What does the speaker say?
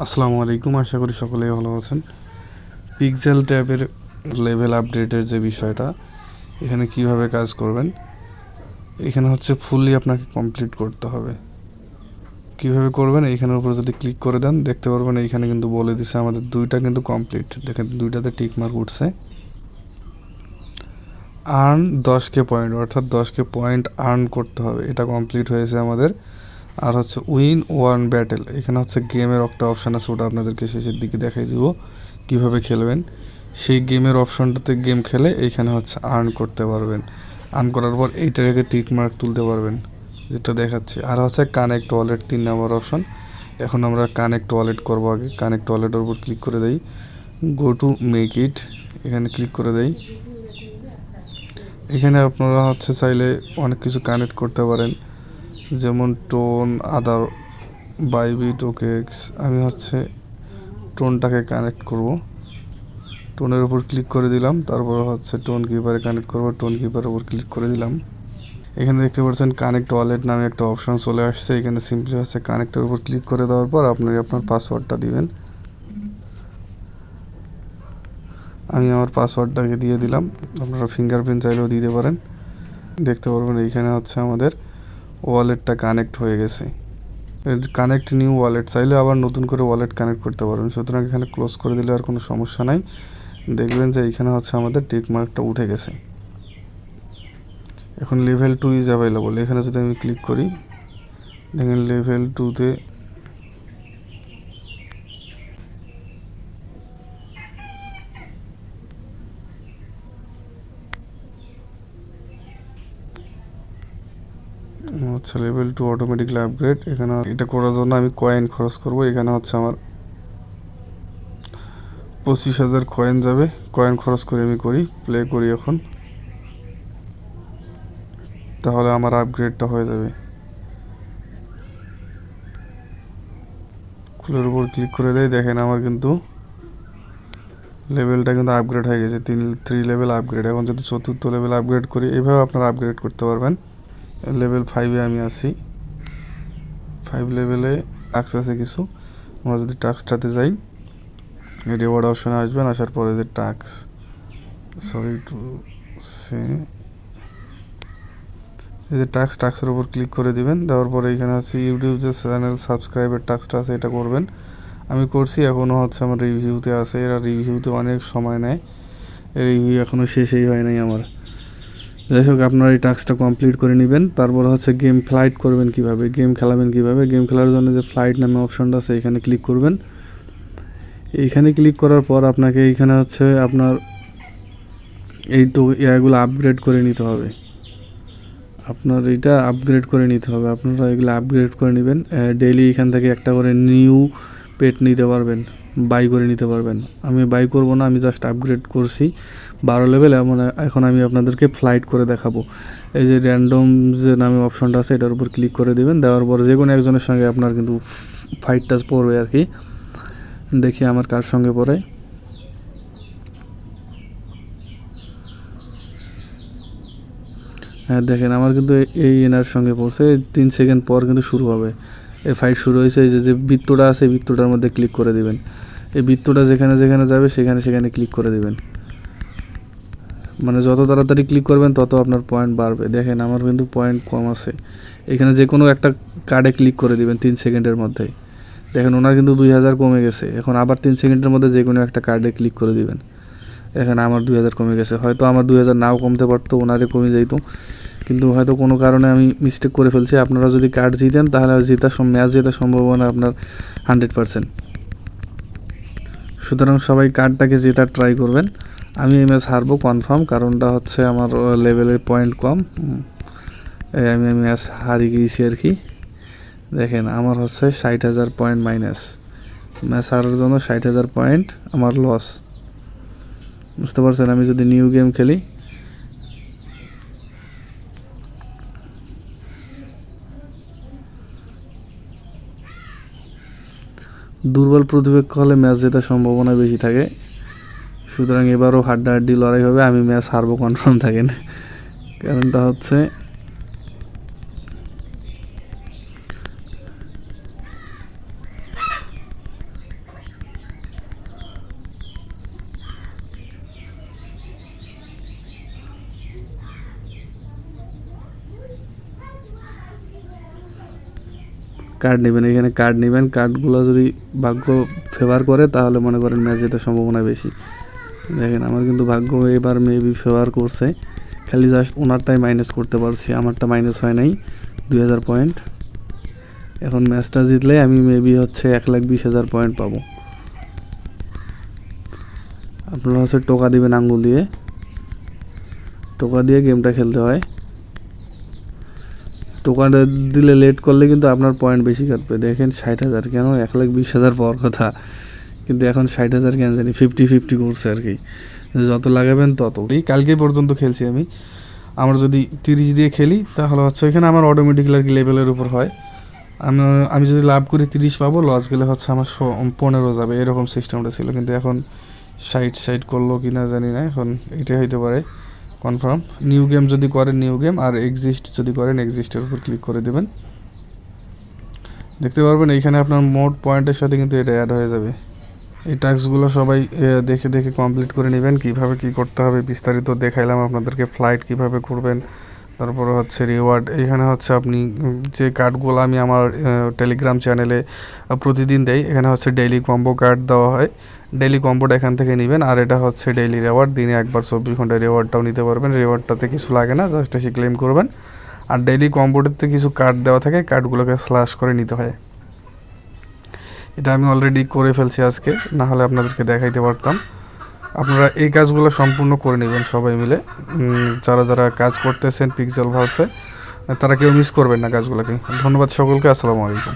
আসসালামু আলাইকুম, আশা করি সকলেই ভালো আছেন। পিক্সেল ট্যাবের লেভেল আপডেটের যে বিষয়টা, এখানে কিভাবে কাজ করবেন, এখানে হচ্ছে ফুললি আপনাকে কমপ্লিট করতে হবে। কিভাবে করবেন, এইখানের উপর যদি ক্লিক করে দেন দেখতে পারবেন এইখানে কিন্তু বলে দিছে আমাদের দুইটা কিন্তু কমপ্লিট। দেখেন দুইটাতে টিক মার্ক উঠছে। আর্ন 10K পয়েন্ট, অর্থাৎ 10K পয়েন্ট আর্ন করতে হবে, এটা কমপ্লিট হয়েছে আমাদের। আর হচ্ছে উইন ওয়ান ব্যাটেল, এখানে হচ্ছে গেমের একটা অপশান আছে, ওটা আপনাদেরকে শেষের দিকে দেখাই দিব কিভাবে খেলবেন। সেই গেমের অপশানটাতে গেম খেলে এইখানে হচ্ছে আর্ন করতে পারবেন। আর্ন করার পর এইটাকে টিক মার্ক তুলতে পারবেন, যেটা দেখাচ্ছি। আর হচ্ছে কানেক্ট ওয়ালেট 3 নম্বর অপশান। এখন আমরা কানেক্ট ওয়ালেট করবো। আগে কানেক্ট ওয়ালেটের উপর ক্লিক করে দেই, গো টু মেক ইট, এখানে ক্লিক করে দেই। এখানে আপনারা হচ্ছে চাইলে অনেক কিছু কানেক্ট করতে পারেন, যেমন টোন, আদার, বাইবিট, ওকেক্স। আমি হচ্ছে টোনটাকে কানেক্ট করব। টোনের উপর ক্লিক করে দিলাম, তারপর হচ্ছে টোন কিপারে কানেক্ট করব। টোন কিপারের উপর ক্লিক করে দিলাম। এখানে দেখতে পাচ্ছেন কানেক্ট ওয়ালেট নামে একটা অপশন চলে আসছে। এখানে সিম্পলি হচ্ছে কানেক্টের উপর ক্লিক করে দেওয়ার পর আপনি আপনার পাসওয়ার্ডটা দিবেন। আমি আমার পাসওয়ার্ডটাকে দিয়ে দিলাম, আপনারা ফিঙ্গারপ্রিন্ট চাইলেও দিতে পারেন। দেখতে পারবেন এইখানে হচ্ছে আমাদের ওয়ালেটটা কানেক্ট হয়ে গেছে। কানেক্ট নিউ ওয়ালেট, চাইলে আবার নতুন করে ওয়ালেট কানেক্ট করতে পারবেন। সুতরাং এখানে ক্লোজ করে দিলে আর কোনো সমস্যা নাই। দেখবেন যে এইখানে হচ্ছে আমাদের টিক মার্কটা উঠে গেছে। এখন লেভেল 2 ইজ অ্যাভেলেবল, এখানে যদি আমি ক্লিক করি দেখেন লেভেল 2তে আচ্ছা, লেভেল 2 অটোমেটিকলি আপগ্রেড। এখানে এটা করার জন্য আমি কয়েন খরচ করব। এখানে হচ্ছে আমার 25,000 কয়েন যাবে। কয়েন খরচ করে আমি প্লে করি এখন, তাহলে আমার আপগ্রেডটা হয়ে যাবে। ফুলের উপর ক্লিক করে দেয়, দেখেন আমার কিন্তু লেভেলটা কিন্তু আপগ্রেড হয়ে গেছে। 3 লেভেল আপগ্রেড। এখন যদি 4র্থ লেভেল আপগ্রেড করি, এইভাবে আপনারা আপগ্রেড করতে পারবেন। লেভেল 5-এ আমি আছি। 5 লেভেলে টাস্ক আছে কিছু। আমরা যদি টাস্কটাতে যাই, রিওয়ার্ড অপশনে আসবেন, আসার পরে যে টাস্ক, সরি টু সে, এই যে টাস্কের উপর ক্লিক করে দিবেন। দেওয়ার পরে এখানে আছে ইউটিউব যে চ্যানেল সাবস্ক্রাইবের টাস্কটা আছে, এটা করবেন। আমি করছি, এখনও হচ্ছে আমার রিভিউতে আছে। এরা রিভিউতে অনেক সময় নেয়, রিভিউ এখনও শেষই হয় নাই আমার। যাই হোক, আপনারা এই টাস্কটা কমপ্লিট করে নেবেন। তারপর হচ্ছে গেম ফ্লাইট করবেন কিভাবে, গেম খেলাবেন কিভাবে। গেম খেলার জন্য যে ফ্লাইট নামে অপশনটা আছে, এখানে ক্লিক করবেন। এইখানে ক্লিক করার পর আপনাকে এইখানে হচ্ছে আপনার এই তো এগুলো আপগ্রেড করে নিতে হবে। আপনার এটা আপগ্রেড করে নিতে হবে, আপনারা এগুলো আপগ্রেড করে নেবেন। ডেইলি এখান থেকে একটা করে নিউ পেট নিতে পারবেন, বাই করে নিতে পারবেন। আমি বাই করব না, আমি জাস্ট আপগ্রেড করছি 12 লেভেল। এখন আমি আপনাদেরকে ফ্লাইট করে দেখাবো। এই যে র্যান্ডম যে নামে অপশনটা আছে, এটার উপর ক্লিক করে দেবেন। দেওয়ার পর যে কোনো একজনের সঙ্গে আপনার কিন্তু ফাইটটা পড়বে আর কি। দেখি আমার কার সঙ্গে পড়ে। হ্যাঁ, দেখেন আমার কিন্তু এই এনার সঙ্গে পড়ছে। 3 সেকেন্ড পর কিন্তু শুরু হবে, এই ফাইট শুরু হয়েছে। এই যে বৃত্তটা আছে, বৃত্তটার মধ্যে ক্লিক করে দিবেন। এই বৃত্তটা যেখানে যেখানে যাবে সেখানে ক্লিক করে দিবেন। মানে যত তাড়াতাড়ি ক্লিক করবেন তত আপনার পয়েন্ট বাড়বে। দেখেন আমার কিন্তু পয়েন্ট কম আছে। এখানে যে কোনো একটা কার্ডে ক্লিক করে দিবেন 3 সেকেন্ডের মধ্যেই। দেখেন ওনার কিন্তু 2000 কমে গেছে। এখন আবার 3 সেকেন্ডের মধ্যে যে কোনো একটা কার্ডে ক্লিক করে দিবেন। এখানে আমার 2000 কমে গেছে। হয়তো আমার 2000 নাও কমতে পারতো, ওনারে কমে যাইতো, কিন্তু হয়তো কোনো কারণে আমি মিস্টেক করে ফেলছি। আপনারা যদি কার্ড জিতেন তাহলে ম্যাচ জেতার সম্ভাবনা আপনার 100%। সুতরাং সবাই কার্ডটাকে জেতার ট্রাই করবেন। আমি এই ম্যাচ হারবো কনফার্ম, কারণটা হচ্ছে আমার লেভেলের পয়েন্ট কম। আমি ম্যাচ হারিয়ে গিয়েছি আর কি। দেখেন আমার হচ্ছে 60,000 পয়েন্ট মাইনাস। ম্যাচ হারার জন্য 60,000 পয়েন্ট আমার লস। বুঝতে পারছেন? আমি যদি নিউ গেম খেলি, দুর্বল প্রতিপক্ষ হলে ম্যাচ জেতার সম্ভাবনা বেশি থাকে। সুতরাং এবারও হাড্ডাহাড্ডি লড়াই হবে, আমি ম্যাচ হারবো কনফার্ম থাকেন। কারণটা হচ্ছে কার্ড নেবেন, এখানে কার্ড নেবেন। কার্ডগুলো যদি ভাগ্য ফেভার করে তাহলে মনে করেন ম্যাচ জেতার সম্ভাবনা বেশি। দেখেন আমার কিন্তু ভাগ্য এবার মেবি ফেভার করছে, খালি জাস্ট ওনারটাই মাইনাস করতে পারছি, আমারটা মাইনাস হয় নাই 2000 পয়েন্ট। এখন ম্যাচটা জিতলে আমি মেবি হচ্ছে 1,20,000 পয়েন্ট পাবো। আপনারা হচ্ছে টোকা দিবেন আঙ্গুল দিয়ে, টোকা দিয়ে গেমটা খেলতে হয়। টোকাটা দিলে লেট করলে কিন্তু আপনার পয়েন্ট বেশি কাটবে। দেখেন 60,000, কেন 1,20,000 পাওয়ার কথা, কিন্তু এখন 60,000 কেন জানি 50-50 করছে আর কি, যত লাগাবেন তত। এই কালকে পর্যন্ত খেলছি আমি, আমরা যদি 30 দিয়ে খেলি তাহলে হচ্ছে এখানে আমার অটোমেটিক্যালি আর কি লেভেলের উপর হয়। আমি যদি লাভ করি 30 পাবো, লস গেলে হচ্ছে আমার 15 যাবে, এরকম সিস্টেমটা ছিল। কিন্তু এখন 60 করলো কি না জানি না, এখন এটাই হইতে পারে কনফার্ম। নিউ গেম যদি করেন নিউ গেম, আর এক্সিস্ট যদি করেন এক্সিস্টের উপর ক্লিক করে দেবেন, দেখতে পারবেন এইখানে আপনার মোট পয়েন্টের সাথে কিন্তু এটা অ্যাড হয়ে যাবে। এই টাস্কগুলো সবাই দেখে দেখে কমপ্লিট করে নেবেন। কীভাবে কী করতে হবে বিস্তারিত দেখাইলাম আপনাদেরকে, ফ্লাইট কীভাবে করবেন, তারপরে হচ্ছে রিওয়ার্ড। এইখানে হচ্ছে আপনি যে কার্ডগুলো আমি আমার টেলিগ্রাম চ্যানেলে প্রতিদিন দেই, এখানে হচ্ছে ডেইলি কম্বো কার্ড দেওয়া হয়, ডেইলি কম্বোটা এখান থেকে নেবেন। আর এটা হচ্ছে ডেইলি রিওয়ার্ড, দিনে একবার 24 ঘন্টায় রিওয়ার্ডটাও নিতে পারবেন। রিওয়ার্ডটাতে কিছু লাগে না, জাস্ট এসে ক্লেম করবেন। আর ডেইলি কম্বোটাতে কিছু কার্ড দেওয়া থাকে, কার্ডগুলোকে স্ল্যাশ করে নিতে হয়। এটা আমি অলরেডি করে ফেলছি আজকে, না হলে আপনাদেরকে দেখাইতে পারতাম। আপনারা এই কাজগুলো সম্পূর্ণ করে নেবেন সবাই মিলে, যারা যারা কাজ করতেছেন পিক্সেল ভার্সে, তারা কেউ মিস করবেন না কাজগুলোকে। ধন্যবাদ সকলকে, আসসালামু আলাইকুম।